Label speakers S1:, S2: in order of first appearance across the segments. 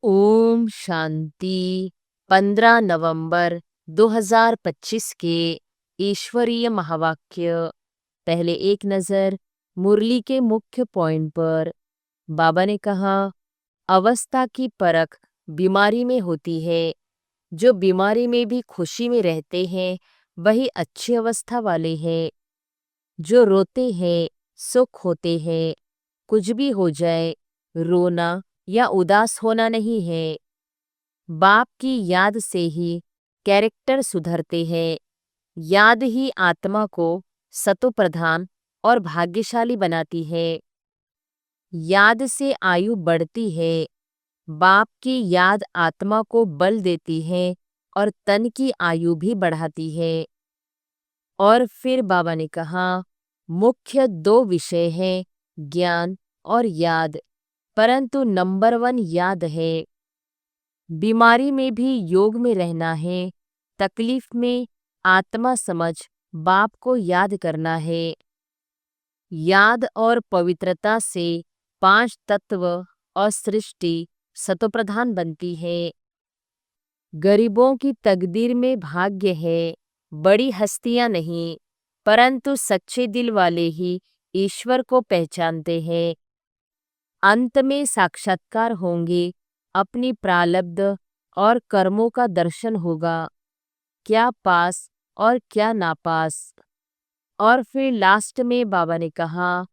S1: ओम शांति। 15 नवंबर 2025 के ईश्वरीय महावाक्य। पहले एक नजर मुरली के मुख्य पॉइंट पर। बाबा ने कहा, अवस्था की परख बीमारी में होती है। जो बीमारी में भी खुशी में रहते हैं वही अच्छी अवस्था वाले हैं। जो रोते हैं सुख होते हैं। कुछ भी हो जाए, रोना या उदास होना नहीं है। बाप की याद से ही कैरेक्टर सुधरते हैं। याद ही आत्मा को सतोप्रधान और भाग्यशाली बनाती है। याद से आयु बढ़ती है। बाप की याद आत्मा को बल देती है और तन की आयु भी बढ़ाती है। और फिर बाबा ने कहा, मुख्य दो विषय हैं, ज्ञान और याद, परंतु नंबर 1 याद है। बीमारी में भी योग में रहना है। तकलीफ में आत्मा समझ बाप को याद करना है। याद और पवित्रता से 5 तत्व और सृष्टि सतोप्रधान बनती है। गरीबों की तकदीर में भाग्य है, बड़ी हस्तियां नहीं, परंतु सच्चे दिल वाले ही ईश्वर को पहचानते हैं। अंत में साक्षात्कार होंगे, अपनी प्रारब्ध और कर्मों का दर्शन होगा, क्या पास और क्या नापास। और फिर लास्ट में बाबा ने कहा,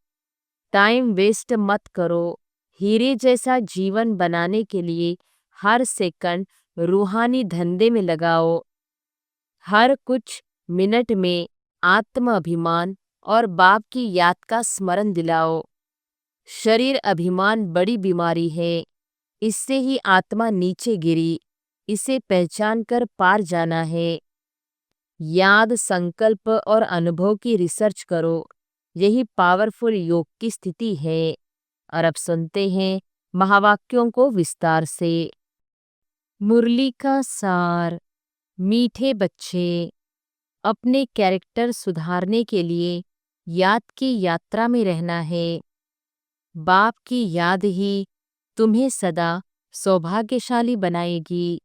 S1: टाइम वेस्ट मत करो। हीरे जैसा जीवन बनाने के लिए हर सेकंड रूहानी धंधे में लगाओ। हर कुछ मिनट में आत्म अभिमान और बाप की याद का स्मरण दिलाओ। शरीर अभिमान बड़ी बीमारी है, इससे ही आत्मा नीचे गिरी। इसे पहचान कर पार जाना है। याद, संकल्प और अनुभव की रिसर्च करो, यही पावरफुल योग की स्थिति है। और अब सुनते हैं महावाक्यों को विस्तार से। मुरली का सार। मीठे बच्चे, अपने कैरेक्टर सुधारने के लिए याद की यात्रा में रहना है। बाप की याद ही तुम्हें सदा सौभाग्यशाली बनाएगी।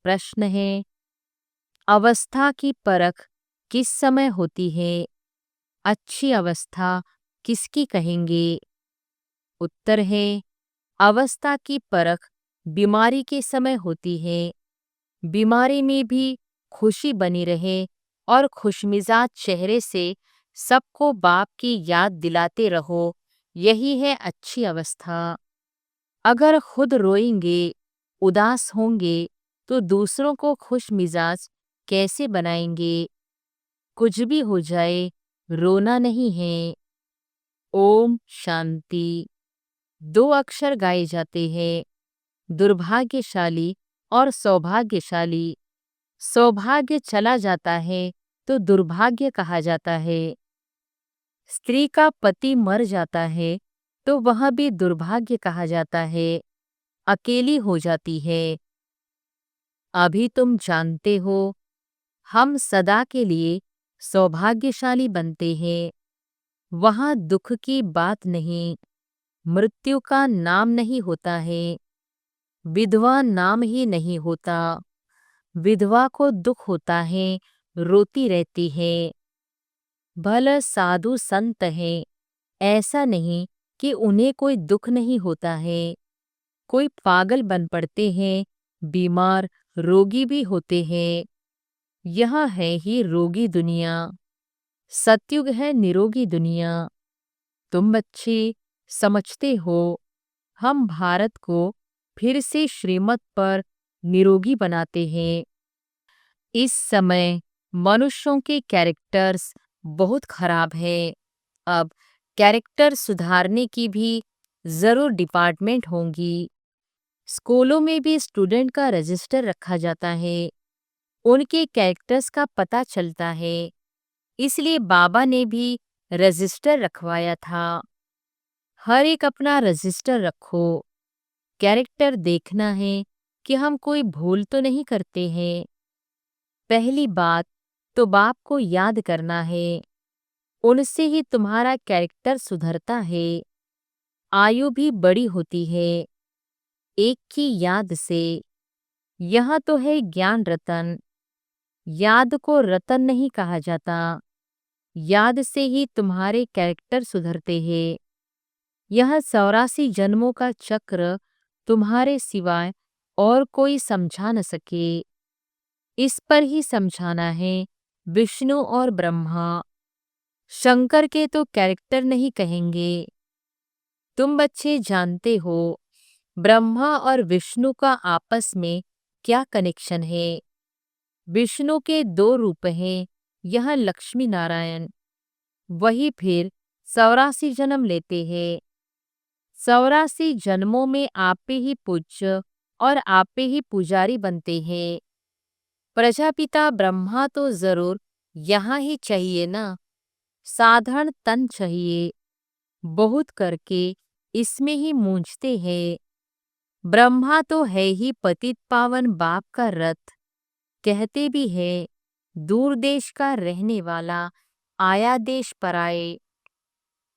S1: प्रश्न है, अवस्था की परख किस समय होती है? अच्छी अवस्था किसकी कहेंगे? उत्तर है, अवस्था की परख बीमारी के समय होती है। बीमारी में भी खुशी बनी रहे और खुशमिजाज चेहरे से सबको बाप की याद दिलाते रहो, यही है अच्छी अवस्था। अगर खुद रोएंगे, उदास होंगे, तो दूसरों को खुश मिजाज कैसे बनाएंगे? कुछ भी हो जाए, रोना नहीं है। ओम शांति। 2 अक्षर गाए जाते हैं, दुर्भाग्यशाली और सौभाग्यशाली। सौभाग्य चला जाता है तो दुर्भाग्य कहा जाता है। स्त्री का पति मर जाता है तो वह भी दुर्भाग्य कहा जाता है, अकेली हो जाती है। अभी तुम जानते हो, हम सदा के लिए सौभाग्यशाली बनते हैं। वहाँ दुख की बात नहीं, मृत्यु का नाम नहीं होता है, विधवा नाम ही नहीं होता। विधवा को दुख होता है, रोती रहती है। भले साधु संत हैं, ऐसा नहीं कि उन्हें कोई दुख नहीं होता है। कोई पागल बन पड़ते हैं, बीमार रोगी भी होते हैं। यह है ही रोगी दुनिया, सतयुग है निरोगी दुनिया। तुम बच्चे समझते हो, हम भारत को फिर से श्रीमत पर निरोगी बनाते हैं। इस समय मनुष्यों के कैरेक्टर्स बहुत खराब है। अब कैरेक्टर सुधारने की भी जरूर डिपार्टमेंट होंगी। स्कूलों में भी स्टूडेंट का रजिस्टर रखा जाता है, उनके कैरेक्टर्स का पता चलता है। इसलिए बाबा ने भी रजिस्टर रखवाया था। हर एक अपना रजिस्टर रखो। कैरेक्टर देखना है कि हम कोई भूल तो नहीं करते हैं। पहली बात तो बाप को याद करना है, उनसे ही तुम्हारा कैरेक्टर सुधरता है। आयु भी बड़ी होती है। एक की याद से। यह तो है ज्ञान रतन। याद को रतन नहीं कहा जाता। याद से ही तुम्हारे कैरेक्टर सुधरते हैं। यह 84 जन्मों का चक्र तुम्हारे सिवाय और कोई समझा न सके। इस पर ही समझाना है विष्णु और ब्रह्मा। शंकर के तो कैरेक्टर नहीं कहेंगे। तुम बच्चे जानते हो ब्रह्मा और विष्णु का आपस में क्या कनेक्शन है। विष्णु के दो रूप हैं, यह लक्ष्मी नारायण। वही फिर 84 जन्म लेते हैं। 84 जन्मों में आपे ही पूज्य और आपे ही पुजारी बनते हैं। प्रजापिता ब्रह्मा तो जरूर यहाँ ही चाहिए ना। साधारण तन चाहिए, बहुत करके इसमें ही मूंझते हैं। ब्रह्मा तो है ही पतित पावन बाप का रथ। कहते भी है दूर देश का रहने वाला आया देश पराए।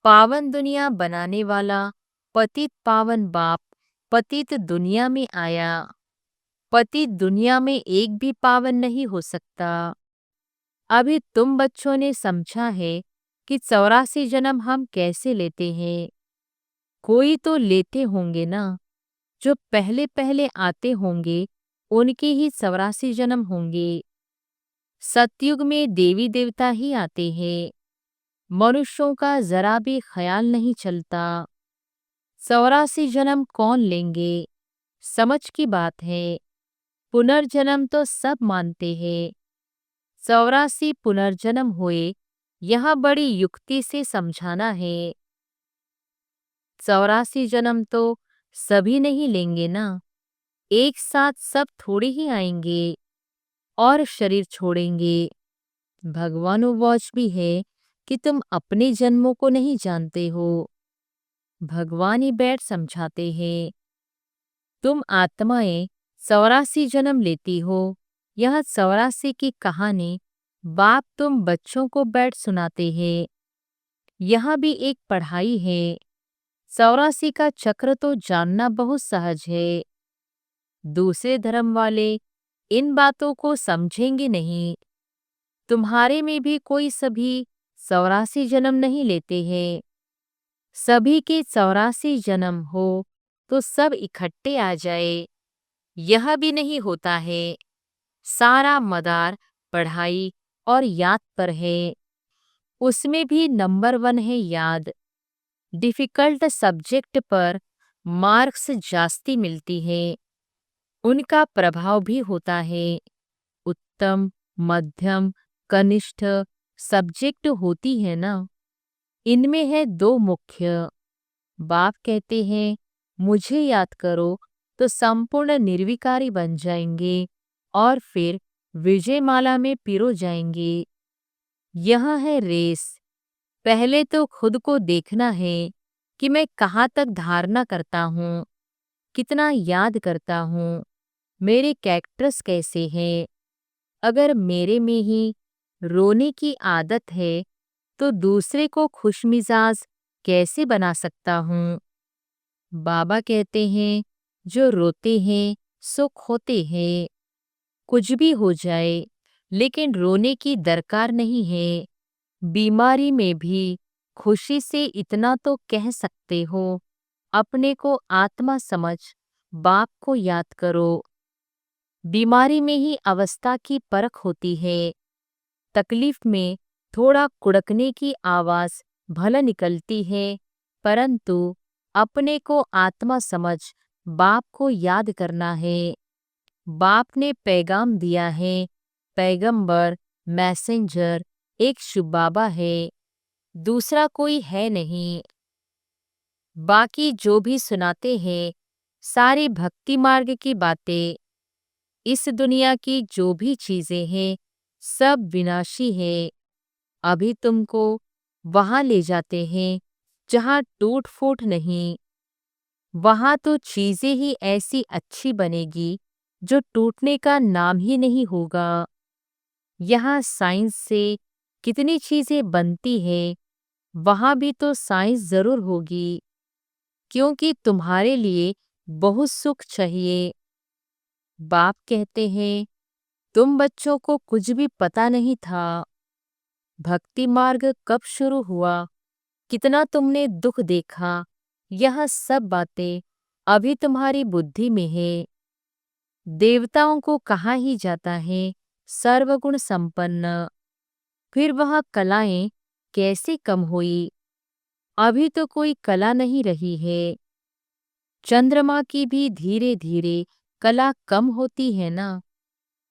S1: पावन दुनिया बनाने वाला पतित पावन बाप पतित दुनिया में आया। पतित दुनिया में एक भी पावन नहीं हो सकता। अभी तुम बच्चों ने समझा है कि 84 जन्म हम कैसे लेते हैं। कोई तो लेते होंगे ना। जो पहले पहले आते होंगे उनके ही 84 जन्म होंगे। सतयुग में देवी देवता ही आते हैं। मनुष्यों का जरा भी ख्याल नहीं चलता। 84 जन्म कौन लेंगे, समझ की बात है। पुनर्जन्म तो सब मानते हैं। 84 पुनर्जन्म हुए, यह बड़ी युक्ति से समझाना है। 84 जन्म तो सभी नहीं लेंगे ना। एक साथ सब थोड़े ही आएंगे और शरीर छोड़ेंगे। भगवानुवाच भी है कि तुम अपने जन्मों को नहीं जानते हो। भगवान ही बैठ समझाते हैं। तुम आत्माएं 84 जन्म लेती हो। यह 84 की कहानी बाप तुम बच्चों को बैठ सुनाते हैं। यह भी एक पढ़ाई है। 84 का चक्र तो जानना बहुत सहज है। दूसरे धर्म वाले इन बातों को समझेंगे नहीं। तुम्हारे में भी कोई सभी 84 जन्म नहीं लेते हैं। सभी के 84 जन्म हो तो सब इकट्ठे आ जाए, यह भी नहीं होता है। सारा मदार पढ़ाई और याद पर है। उसमें भी नंबर 1 है याद। डिफिकल्ट सब्जेक्ट पर मार्क्स जास्ती मिलती है। उनका प्रभाव भी होता है। उत्तम, मध्यम, कनिष्ठ सब्जेक्ट होती है ना। इनमें है दो मुख्य। बाप कहते हैं मुझे याद करो तो संपूर्ण निर्विकारी बन जाएंगे और फिर विजयमाला में पिरो जाएंगे। यह है रेस। पहले तो खुद को देखना है कि मैं कहाँ तक धारणा करता हूँ, कितना याद करता हूँ, मेरे कैरेक्टर्स कैसे हैं। अगर मेरे में ही रोने की आदत है तो दूसरे को खुशमिजाज कैसे बना सकता हूँ। बाबा कहते हैं जो रोते हैं सो खोते हैं। कुछ भी हो जाए लेकिन रोने की दरकार नहीं है। बीमारी में भी खुशी से इतना तो कह सकते हो, अपने को आत्मा समझ बाप को याद करो। बीमारी में ही अवस्था की परख होती है। तकलीफ में थोड़ा कुड़कने की आवाज भला निकलती है, परंतु अपने को आत्मा समझ बाप को याद करना है। बाप ने पैगाम दिया है। पैगंबर, मैसेंजर एक शिव बाबा है, दूसरा कोई है नहीं। बाकी जो भी सुनाते हैं सारी भक्ति मार्ग की बातें। इस दुनिया की जो भी चीजें हैं सब विनाशी है। अभी तुमको वहां ले जाते हैं जहां टूट फूट नहीं। वहां तो चीजें ही ऐसी अच्छी बनेगी जो टूटने का नाम ही नहीं होगा। यहाँ साइंस से कितनी चीजें बनती है, वहां भी तो साइंस जरूर होगी, क्योंकि तुम्हारे लिए बहुत सुख चाहिए। बाप कहते हैं, तुम बच्चों को कुछ भी पता नहीं था। भक्ति मार्ग कब शुरू हुआ, कितना तुमने दुख देखा, यह सब बातें अभी तुम्हारी बुद्धि में है। देवताओं को कहा ही जाता है सर्वगुण संपन्न, फिर वह कलाएं कैसे कम हुई। अभी तो कोई कला नहीं रही है। चंद्रमा की भी धीरे धीरे कला कम होती है ना।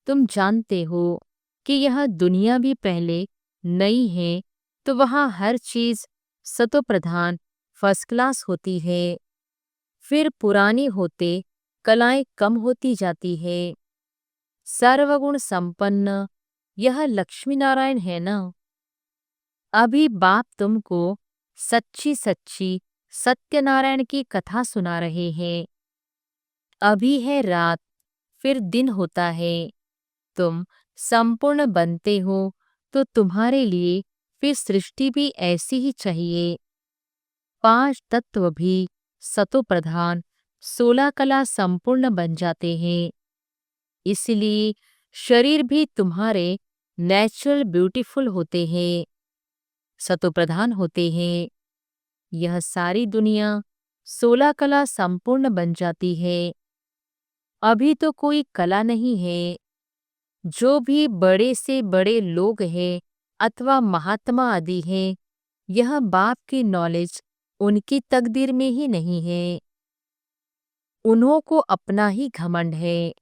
S1: तुम जानते हो कि यह दुनिया भी पहले नई है, तो वहाँ हर चीज सतो प्रधान फर्स्ट क्लास होती है। फिर पुरानी होते कलाएं कम होती जाती है। सर्वगुण संपन्न यह लक्ष्मी नारायण है ना। अभी बाप तुमको सच्ची सच्ची सत्यनारायण की कथा सुना रहे हैं। अभी है रात, फिर दिन होता है। तुम संपूर्ण बनते हो तो तुम्हारे लिए फिर सृष्टि भी ऐसी ही चाहिए। 5 तत्व भी सतो प्रधान 16 कला संपूर्ण बन जाते हैं। इसलिए शरीर भी तुम्हारे नेचुरल ब्यूटीफुल होते हैं, सतो प्रधान होते हैं। यह सारी दुनिया 16 कला संपूर्ण बन जाती है। अभी तो कोई कला नहीं है। जो भी बड़े से बड़े लोग हैं अथवा महात्मा आदि हैं, यह बाप की नॉलेज उनकी तकदीर में ही नहीं है। उन्हों को अपना ही घमंड है,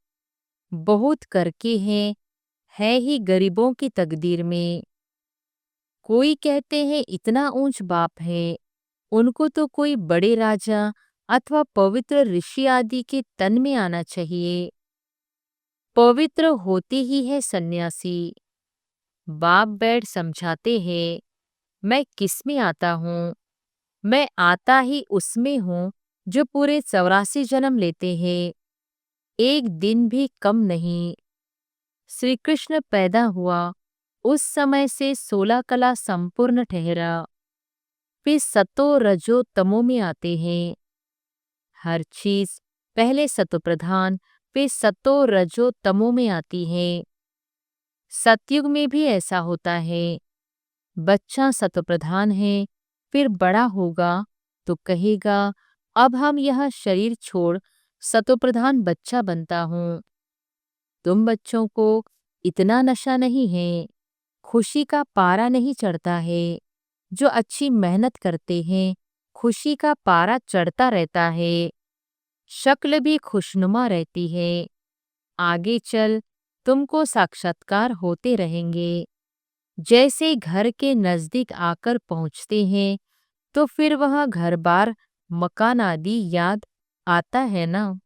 S1: बहुत करके हैं, है ही गरीबों की तकदीर में। कोई कहते हैं इतना ऊंच बाप है, उनको तो कोई बड़े राजा अथवा पवित्र ऋषि आदि के तन में आना चाहिए। पवित्र होते ही है सन्यासी। बाप बैठ समझाते हैं, मैं किस में आता हूँ। मैं आता ही उसमें हूँ जो पूरे 84 जन्म लेते हैं, एक दिन भी कम नहीं। श्री कृष्ण पैदा हुआ उस समय से 16 कला संपूर्ण ठहरा। फिर सतो रजो तमो में आते हैं। हर चीज पहले सतो प्रधान फिर सतो रजो तमो में आती है। सतयुग में भी ऐसा होता है। बच्चा सतो प्रधान है, फिर बड़ा होगा तो कहेगा अब हम यह शरीर छोड़ सतो प्रधान बच्चा बनता हूँ। तुम बच्चों को इतना नशा नहीं है, खुशी का पारा नहीं चढ़ता है। जो अच्छी मेहनत करते हैं खुशी का पारा चढ़ता रहता है, शक्ल भी खुशनुमा रहती है। आगे चल तुमको साक्षात्कार होते रहेंगे। जैसे घर के नजदीक आकर पहुंचते हैं तो फिर वह घर बार मकान आदि याद आता है ना।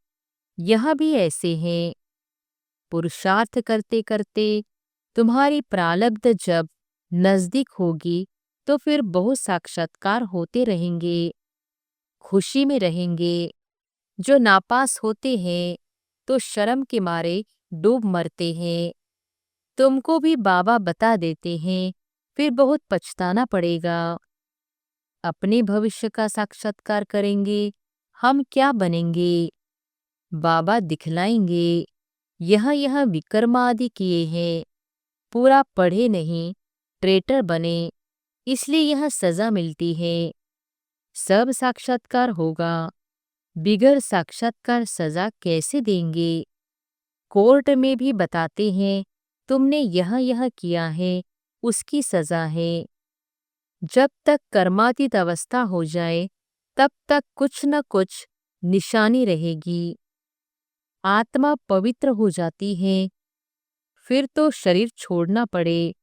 S1: यह भी ऐसे है। पुरुषार्थ करते करते तुम्हारी प्रारब्ध जब नजदीक होगी तो फिर बहुत साक्षात्कार होते रहेंगे, खुशी में रहेंगे। जो नापास होते हैं तो शर्म के मारे डूब मरते हैं। तुमको भी बाबा बता देते हैं, फिर बहुत पछताना पड़ेगा। अपने भविष्य का साक्षात्कार करेंगे, हम क्या बनेंगे बाबा दिखलाएंगे। यह विकर्म आदि किए हैं, पूरा पढ़े नहीं, ट्रेटर बने, इसलिए यह सजा मिलती है। सब साक्षात्कार होगा, बिगर साक्षात्कार सजा कैसे देंगे। कोर्ट में भी बताते हैं तुमने यह किया है, उसकी सजा है। जब तक कर्मातीत अवस्था हो जाए तब तक कुछ न कुछ निशानी रहेगी। आत्मा पवित्र हो जाती है, फिर तो शरीर छोड़ना पड़े,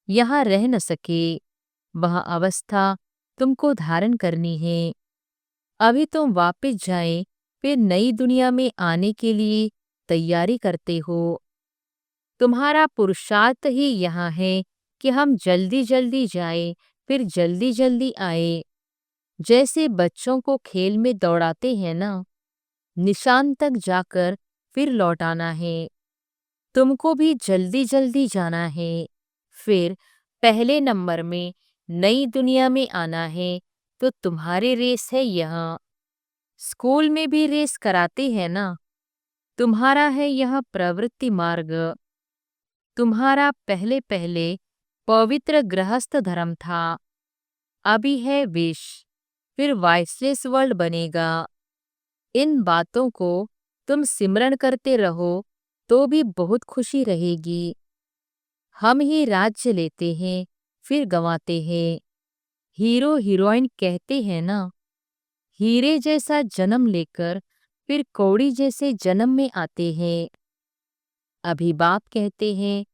S1: यहाँ रह न सके, वह अवस्था तुमको धारण करनी है। अभी तुम वापस जाए फिर नई दुनिया में आने के लिए तैयारी करते हो। तुम्हारा पुरुषार्थ ही यहाँ है कि हम जल्दी जल्दी जाए फिर जल्दी जल्दी आए। जैसे बच्चों को खेल में दौड़ाते हैं ना, निशान तक जाकर फिर लौट आना है। तुमको भी जल्दी जल्दी जाना है, फिर पहले नंबर में नई दुनिया में आना है। तो तुम्हारी रेस है यहाँ। स्कूल में भी रेस कराते हैं ना। तुम्हारा है यह प्रवृत्ति मार्ग। तुम्हारा पहले पहले पवित्र गृहस्थ धर्म था, अभी है विष, फिर वाइसलेस वर्ल्ड बनेगा। इन बातों को तुम सिमरण करते रहो तो भी बहुत खुशी रहेगी। हम ही राज्य लेते हैं फिर गंवाते हैं। हीरो हीरोइन कहते हैं ना, हीरे जैसा जन्म लेकर फिर कौड़ी जैसे जन्म में आते हैं। अभी बाप कहते हैं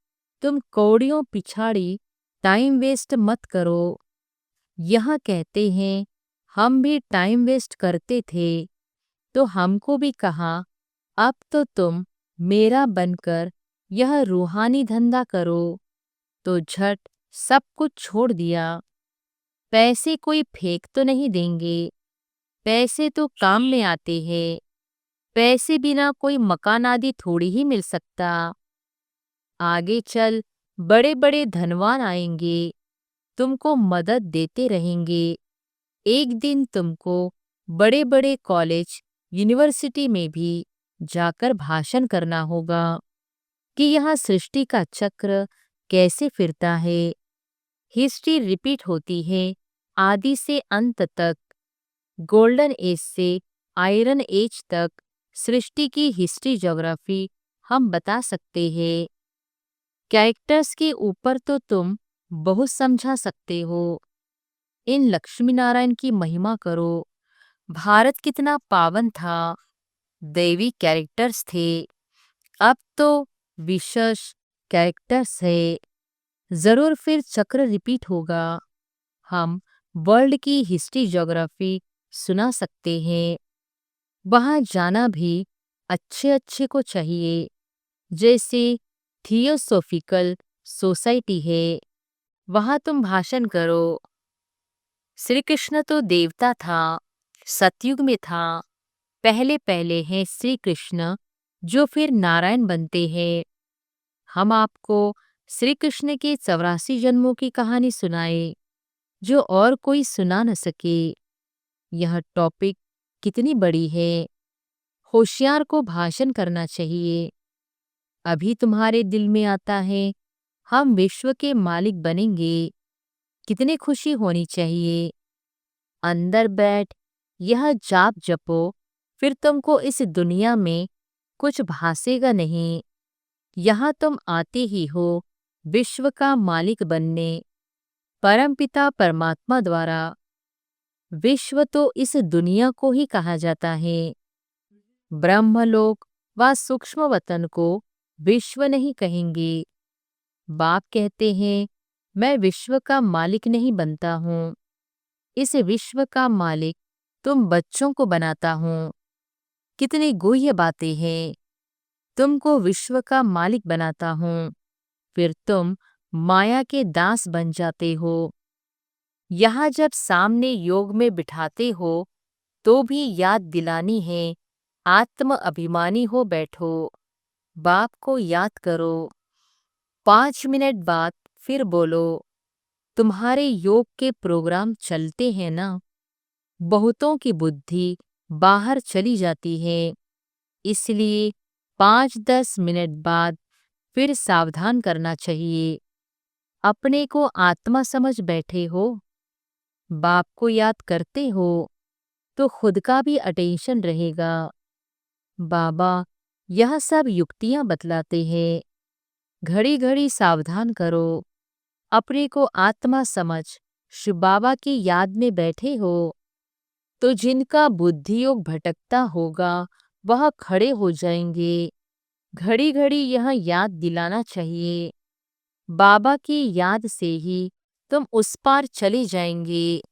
S1: तुम कौड़ियों पिछाड़ी टाइम वेस्ट मत करो। यहाँ कहते हैं हम भी टाइम वेस्ट करते थे, तो हमको भी कहा अब तो तुम मेरा बनकर यह रूहानी धंधा करो। तो झट सब कुछ छोड़ दिया। पैसे कोई फेंक तो नहीं देंगे, पैसे तो काम में आते हैं। पैसे बिना कोई मकान आदि थोड़ी ही मिल सकता। आगे चल बड़े बड़े धनवान आएंगे, तुमको मदद देते रहेंगे। एक दिन तुमको बड़े बड़े कॉलेज यूनिवर्सिटी में भी जाकर भाषण करना होगा कि यहाँ सृष्टि का चक्र कैसे फिरता है। हिस्ट्री रिपीट होती है आदि से अंत तक। गोल्डन एज से आयरन एज तक सृष्टि की हिस्ट्री ज्योग्राफी हम बता सकते हैं। कैरेक्टर्स के ऊपर तो तुम बहुत समझा सकते हो। इन लक्ष्मी नारायण की महिमा करो। भारत कितना पावन था, दैवी कैरेक्टर्स थे, अब तो विशेष कैरेक्टर्स है। जरूर फिर चक्र रिपीट होगा। हम वर्ल्ड की हिस्ट्री ज्योग्राफी सुना सकते हैं। वहां जाना भी अच्छे अच्छे को चाहिए। जैसे थियोसॉफिकल सोसाइटी है, वहां तुम भाषण करो। श्री कृष्ण तो देवता था, सतयुग में था। पहले पहले हैं श्री कृष्ण जो फिर नारायण बनते हैं। हम आपको श्री कृष्ण के 84 जन्मों की कहानी सुनाए जो और कोई सुना न सके। यह टॉपिक कितनी बड़ी है, होशियार को भाषण करना चाहिए। अभी तुम्हारे दिल में आता है हम विश्व के मालिक बनेंगे, कितनी खुशी होनी चाहिए। अंदर बैठ यह जाप जपो, फिर तुमको इस दुनिया में कुछ भासेगा नहीं। यहाँ तुम आते ही हो विश्व का मालिक बनने, परमपिता परमात्मा द्वारा। विश्व तो इस दुनिया को ही कहा जाता है। ब्रह्मलोक व सूक्ष्म वतन को विश्व नहीं कहेंगे। बाप कहते हैं मैं विश्व का मालिक नहीं बनता हूँ, इस विश्व का मालिक तुम बच्चों को बनाता हूँ। कितनी गुह्य बातें हैं। तुमको विश्व का मालिक बनाता हूँ, फिर तुम माया के दास बन जाते हो। यहाँ जब सामने योग में बिठाते हो तो भी याद दिलानी है, आत्म अभिमानी हो बैठो। बाप को याद करो। 5 मिनट बाद फिर बोलो। तुम्हारे योग के प्रोग्राम चलते हैं ना, बहुतों की बुद्धि बाहर चली जाती है, इसलिए 5-10 मिनट बाद फिर सावधान करना चाहिए। अपने को आत्मा समझ बैठे हो, बाप को याद करते हो तो खुद का भी अटेंशन रहेगा। बाबा यह सब युक्तियां बतलाते हैं। घड़ी घड़ी सावधान करो। अपने को आत्मा समझ शिव बाबा की याद में बैठे हो तो जिनका बुद्धि योग भटकता होगा वह खड़े हो जाएंगे। घड़ी घड़ी यह याद दिलाना चाहिए। बाबा की याद से ही तुम उस पार चले जाएंगे।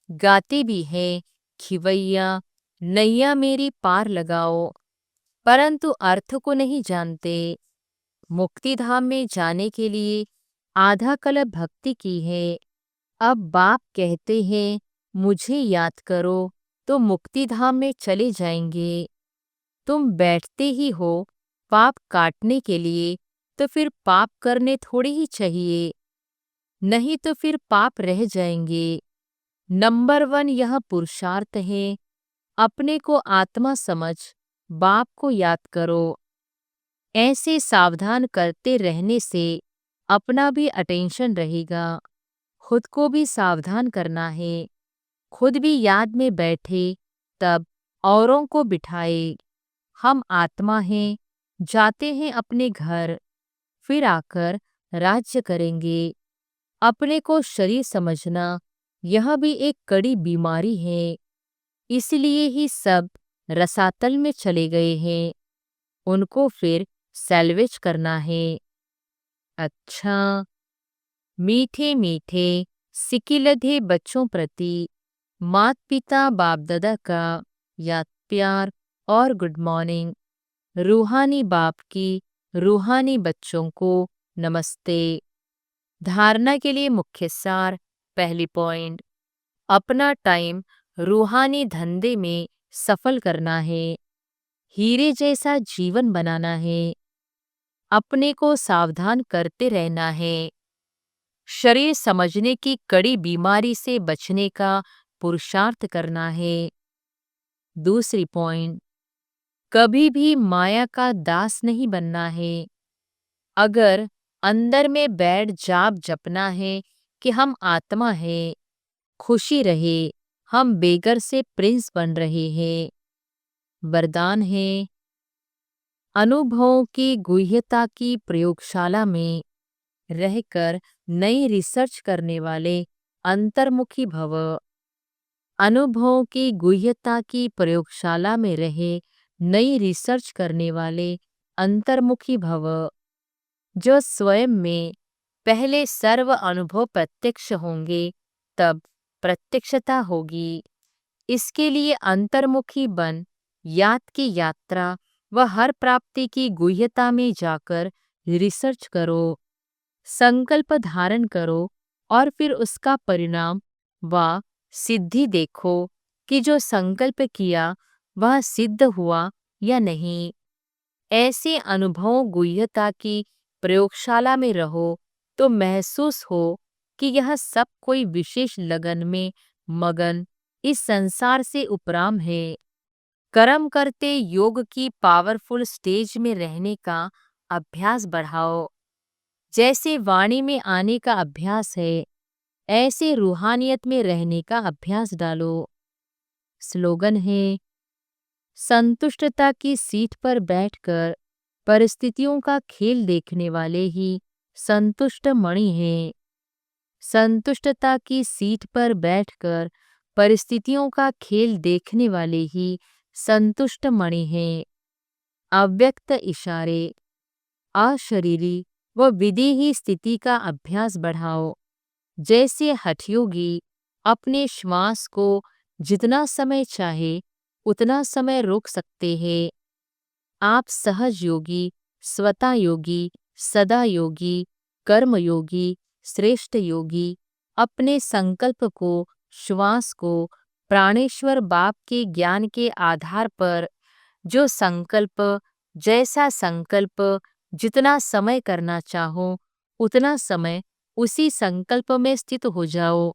S1: गाते भी हैं खिवैया नैया मेरी पार लगाओ, परंतु अर्थ को नहीं जानते। मुक्ति धाम में जाने के लिए आधा कल्प भक्ति की है। अब बाप कहते हैं मुझे याद करो तो मुक्ति धाम में चले जाएंगे। तुम बैठते ही हो पाप काटने के लिए, तो फिर पाप करने थोड़ी ही चाहिए, नहीं तो फिर पाप रह जाएंगे। नंबर 1 यह पुरुषार्थ है। अपने को आत्मा समझ बाप को याद करो। ऐसे सावधान करते रहने से अपना भी अटेंशन रहेगा। खुद को भी सावधान करना है। खुद भी याद में बैठे तब औरों को बिठाए। हम आत्मा हैं, जाते हैं अपने घर, फिर आकर राज्य करेंगे। अपने को शरीर समझना यह भी एक कड़ी बीमारी है। इसलिए ही सब रसातल में चले गए हैं। उनको फिर सैल्वेज करना है। अच्छा, मीठे मीठे सिकिलधे बच्चों प्रति मात पिता बाप दादा का याद प्यार और गुड मॉर्निंग। रूहानी बाप की रूहानी बच्चों को नमस्ते। धारणा के लिए मुख्य सार। पहली पॉइंट, अपना टाइम रूहानी धंधे में सफल करना है। हीरे जैसा जीवन बनाना है। अपने को सावधान करते रहना है। शरीर समझने की कड़ी बीमारी से बचने का पुरुषार्थ करना है। दूसरी पॉइंट, कभी भी माया का दास नहीं बनना है। अगर अंदर में बैठ जाप जपना है कि हम आत्मा है, खुशी रहे, हम बेगर से प्रिंस बन रहे हैं। वरदान है, अनुभवों की गुह्यता की प्रयोगशाला में रहकर नई रिसर्च करने वाले अंतर्मुखी भव। अनुभवों की गुह्यता की प्रयोगशाला में रहे नई रिसर्च करने वाले अंतर्मुखी भव, जो स्वयं में पहले सर्व अनुभव प्रत्यक्ष होंगे, तब प्रत्यक्षता होगी। इसके लिए अंतर्मुखी बन याद की यात्रा व हर प्राप्ति की गुह्यता में जाकर रिसर्च करो। संकल्प धारण करो और फिर उसका परिणाम व सिद्धि देखो कि जो संकल्प किया वह सिद्ध हुआ या नहीं। ऐसे अनुभवों गुह्यता की प्रयोगशाला में रहो तो महसूस हो कि यह सब कोई विशेष लगन में मगन इस संसार से उपराम है। कर्म करते योग की पावरफुल स्टेज में रहने का अभ्यास बढ़ाओ। जैसे वाणी में आने का अभ्यास है, ऐसे रूहानियत में रहने का अभ्यास डालो। स्लोगन है, संतुष्टता की सीट पर बैठकर परिस्थितियों का खेल देखने वाले ही संतुष्ट मणि हैं। संतुष्टता की सीट पर बैठकर परिस्थितियों का खेल देखने वाले ही संतुष्ट मणि हैं। अव्यक्त इशारे, अशरीरी व विदेही स्थिति का अभ्यास बढ़ाओ। जैसे हठयोगी अपने श्वास को जितना समय चाहे उतना समय रोक सकते हैं, आप सहज योगी, स्वता योगी, सदा योगी, कर्म योगी, श्रेष्ठ योगी अपने संकल्प को, श्वास को प्राणेश्वर बाप के ज्ञान के आधार पर जो संकल्प, जैसा संकल्प, जितना समय करना चाहो उतना समय उसी संकल्प में स्थित हो जाओ।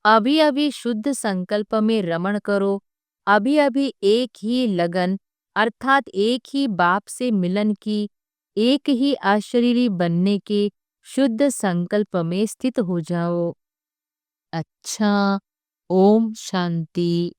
S1: अभी अभी शुद्ध संकल्प में रमण करो। अभी अभी एक ही लगन अर्थात एक ही बाप से मिलन की, एक ही अशरीरी बनने के शुद्ध संकल्प में स्थित हो जाओ। अच्छा, ओम शांति।